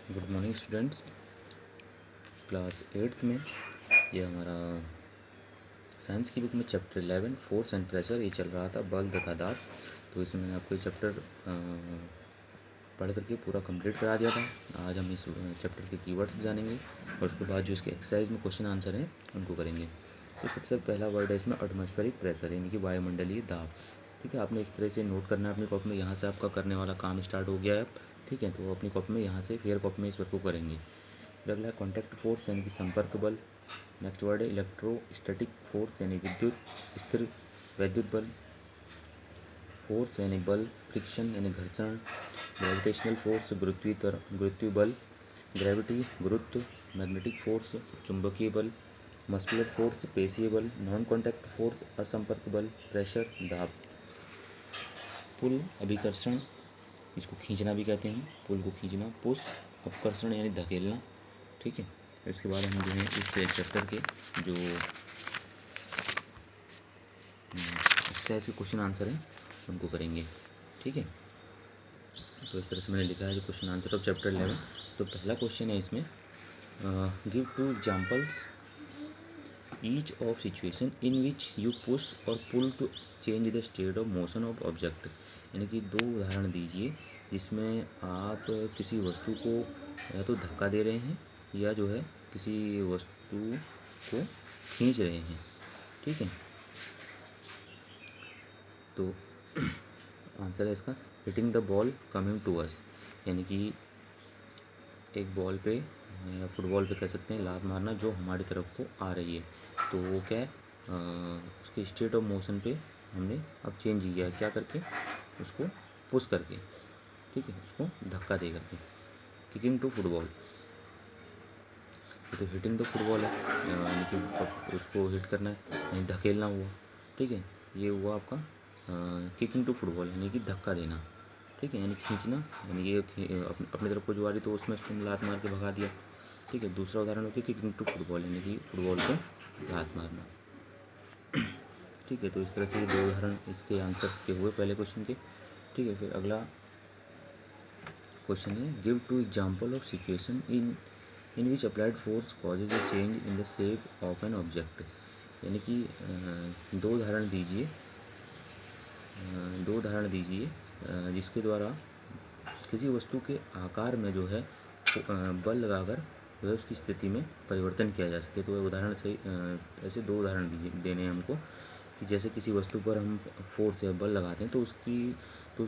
Good morning students. Class 8th में ये हमारा साइंस की बुक में चैप्टर 11 फोर्स एंड प्रेशर ये चल रहा था, बल तथा दाब। तो इसमें मैंने आपको ये चैप्टर पढ़ करके पूरा कंप्लीट करा दिया था। आज हम इस चैप्टर के कीवर्ड्स जानेंगे और उसके बाद जो इसके एक्सरसाइज में क्वेश्चन आंसर हैं उनको करेंगे। तो सबसे पहला वर्ड है इसमें एटमॉस्फेरिक प्रेशर, यानी कि वायुमंडलीय दाब। ठीक है, आपने इस तरह से नोट करना है अपनी कॉपी में। यहाँ से आपका करने वाला काम स्टार्ट हो गया है। ठीक है, तो अपनी कॉपी में यहाँ से फेयर कॉपी में इस वर्क को करेंगे। फिर अगला है कॉन्टैक्ट फोर्स, यानी कि संपर्क बल। नेक्स्ट वर्ड है इलेक्ट्रोस्टैटिक फोर्स, यानी विद्युत स्थिर वैद्युत बल। फोर्स यानी बल, फ्रिक्शन यानी घर्षण, ग्रेविटेशनल फोर्स गुरुत्वीय बल, ग्रेविटी गुरुत्व, मैग्नेटिक फोर्स चुंबकीय बल, मस्कुलर फोर्स पेशीय बल, नॉन कॉन्टैक्ट फोर्स असंपर्क बल, प्रेशर दाब। पुल अभिकर्षण, इसको खींचना भी कहते हैं, पुल को खींचना। पुश अपकर्षण यानी धकेलना। ठीक है, इसके बाद हम जो है इस चैप्टर के जो एक्सरसाइज के क्वेश्चन आंसर हैं उनको करेंगे। ठीक है, तो इस तरह से मैंने लिखा है जो क्वेश्चन आंसर ऑफ चैप्टर 11। तो पहला क्वेश्चन है इसमें, give 2 examples each of situation in which you push or pull to change the state of motion of object. यानी कि 2 उदाहरण दीजिए जिसमें आप किसी वस्तु को या तो धक्का दे रहे हैं या जो है किसी वस्तु को खींच रहे हैं। ठीक है, तो आंसर है इसका hitting the ball coming to us, यानी कि एक बॉल पे या फुटबॉल पे कह सकते हैं लात मारना जो हमारी तरफ को आ रही है। तो वो क्या है, उसके स्टेट ऑफ मोशन पे हमने अब चेंज किया है, क्या करके, उसको पुश करके। ठीक है, उसको धक्का दे करके। किकिंग टू फुटबॉल, तो हिटिंग द फुटबॉल है, यानी कि उसको हिट करना है, यानी धकेलना हुआ। ठीक है, ये हुआ आपका किकिंग टू फुटबॉल, यानी कि धक्का देना। ठीक है, यानी खींचना, यानी ये अपनी तरफ को जो आ रही तो उसमें उसको लात मार के भगा दिया। ठीक है, दूसरा उदाहरण हो गया किकिंग टू फुटबॉल, यानी कि फुटबॉल को लात मारना। ठीक है, तो इस तरह से ये 2 उदाहरण इसके आंसर्स के हुए पहले क्वेश्चन के। ठीक है, फिर अगला क्वेश्चन है give 2 example of situation in which applied force causes a change in the shape of an object. यानी कि 2 उदाहरण दीजिए, जिसके द्वारा किसी वस्तु के आकार में जो है बल लगाकर जो है उसकी स्थिति में परिवर्तन किया जा सके। तो उदाहरण से ऐसे 2 उदाहरण देने हैं हमको कि जैसे किसी वस्तु पर हम फोर्स या बल लगाते हैं तो उस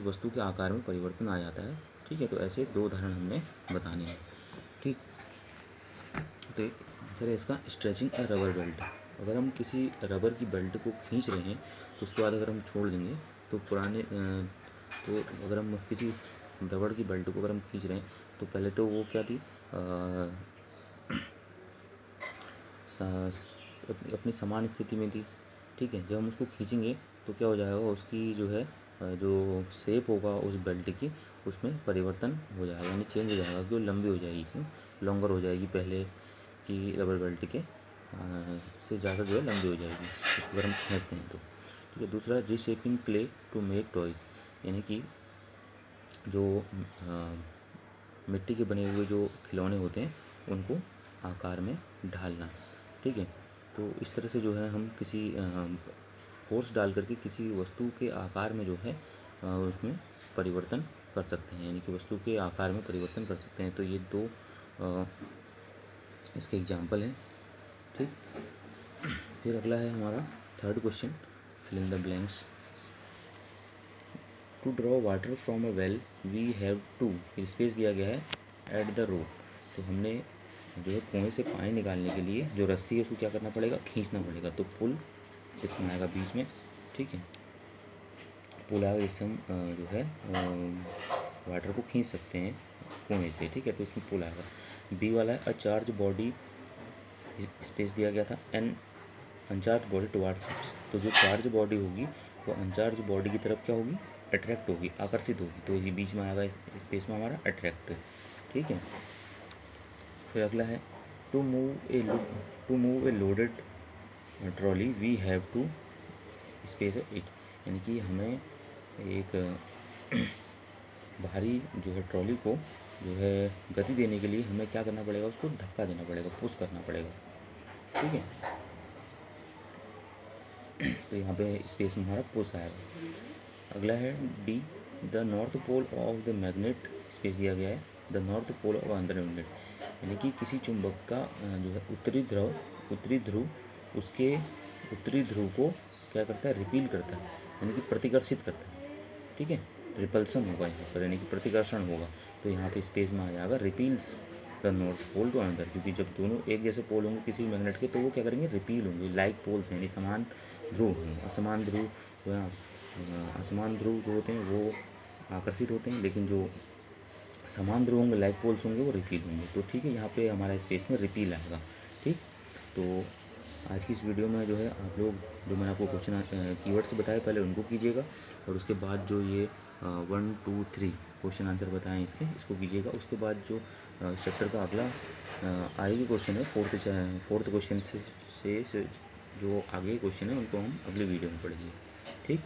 वस्तु के आकार में परिवर्तन आ जाता है। ठीक है, तो ऐसे 2 उदाहरण हमने बताने हैं। ठीक, तो आंसर है इसका स्ट्रेचिंग अ रबर बेल्ट। अगर हम किसी रबर की बेल्ट को खींच रहे हैं तो उसके बाद अगर हम छोड़ देंगे तो तो अगर हम किसी रबड़ की बेल्ट को अगर हम खींच रहे हैं तो पहले तो वो क्या थी, अपनी समान स्थिति में थी। ठीक है, जब हम उसको खींचेंगे तो क्या हो जाएगा, उसकी जो है जो शेप होगा उस बेल्ट की उसमें परिवर्तन हो जाएगा, यानी चेंज हो जाएगा, कि वो लंबी हो जाएगी, क्यों लॉन्गर हो जाएगी, पहले की रबर बेल्ट के से ज़्यादा जो है लंबी हो जाएगी उसको अगर हम खींचते हैं तो। ठीक है, दूसरा reshaping clay to make toys, यानी कि जो मिट्टी के बने हुए जो खिलौने होते हैं उनको आकार में ढालना। ठीक है, तो इस तरह से जो है हम किसी फोर्स डाल करके किसी वस्तु के आकार में जो है उसमें परिवर्तन कर सकते हैं, यानी कि वस्तु के आकार में परिवर्तन कर सकते हैं। तो ये 2 इसके एग्जाम्पल हैं। ठीक, फिर अगला है हमारा third question, fill in the blanks. To draw water from a well we have to, space दिया गया है एट द रोप। तो हमने जो है कुएँ से पानी निकालने के लिए जो रस्सी है उसको क्या करना पड़ेगा, खींचना पड़ेगा। तो पुल इसमें आएगा बीच में। ठीक है, पुल आएगा जिससे हम जो है वाटर को खींच सकते हैं कुएँ से। ठीक है, तो इसमें पुल आएगा। बी वाला है अ चार्ज बॉडी, स्पेस दिया गया था an uncharged body towards it. तो जो चार्ज बॉडी होगी वो अनचार्ज बॉडी की तरफ क्या होगी, अट्रैक्ट होगी, आकर्षित होगी। तो ये बीच में आएगा स्पेस में हमारा अट्रैक्ट। ठीक है, फिर अगला है to move a loaded trolley we have to, space है इट, यानी कि हमें एक भारी जो है ट्रॉली को जो है गति देने के लिए हमें क्या करना पड़ेगा, उसको धक्का देना पड़ेगा, पुश करना पड़ेगा। ठीक है, तो यहाँ पे स्पेस में हमारा पुश आएगा। अगला है D, the north pole of the magnet, space दिया गया है द नॉर्थ पोल ऑफ अंदर मैग्नेट, यानी कि किसी चुंबक का जो है उत्तरी ध्रुव उसके उत्तरी ध्रुव को क्या करता है, रिपील करता है, यानी कि प्रतिकर्षित करता है। ठीक है, रिपल्सन होगा यहाँ पर, यानी कि प्रतिकर्षण होगा। तो यहाँ पे स्पेस में आ जाएगा repels the north pole to another, क्योंकि जब दोनों एक जैसे पोल होंगे किसी मैग्नेट के तो वो क्या करेंगे, रिपील होंगे, लाइक पोल्स हैं, यानी समान ध्रुव होंगे। असमान ध्रुव जो है असमान ध्रुव जो होते हैं वो आकर्षित होते हैं, लेकिन जो समान ध्रुव होंगे, लाइक पोल्स होंगे, वो रिपील होंगे। तो ठीक है, यहाँ पे हमारा स्पेस में रिपील आएगा। ठीक, तो आज की इस वीडियो में जो है आप लोग जो मैंने आपको क्वेश्चन कीवर्ड्स बताए पहले उनको कीजिएगा, और उसके बाद जो ये 1 2 3 क्वेश्चन आंसर बताएं इसको कीजिएगा। उसके बाद जो चैप्टर का अगला आगे क्वेश्चन है फोर्थ क्वेश्चन से जो आगे क्वेश्चन है उनको हम अगले वीडियो में पढ़ेंगे। ठीक।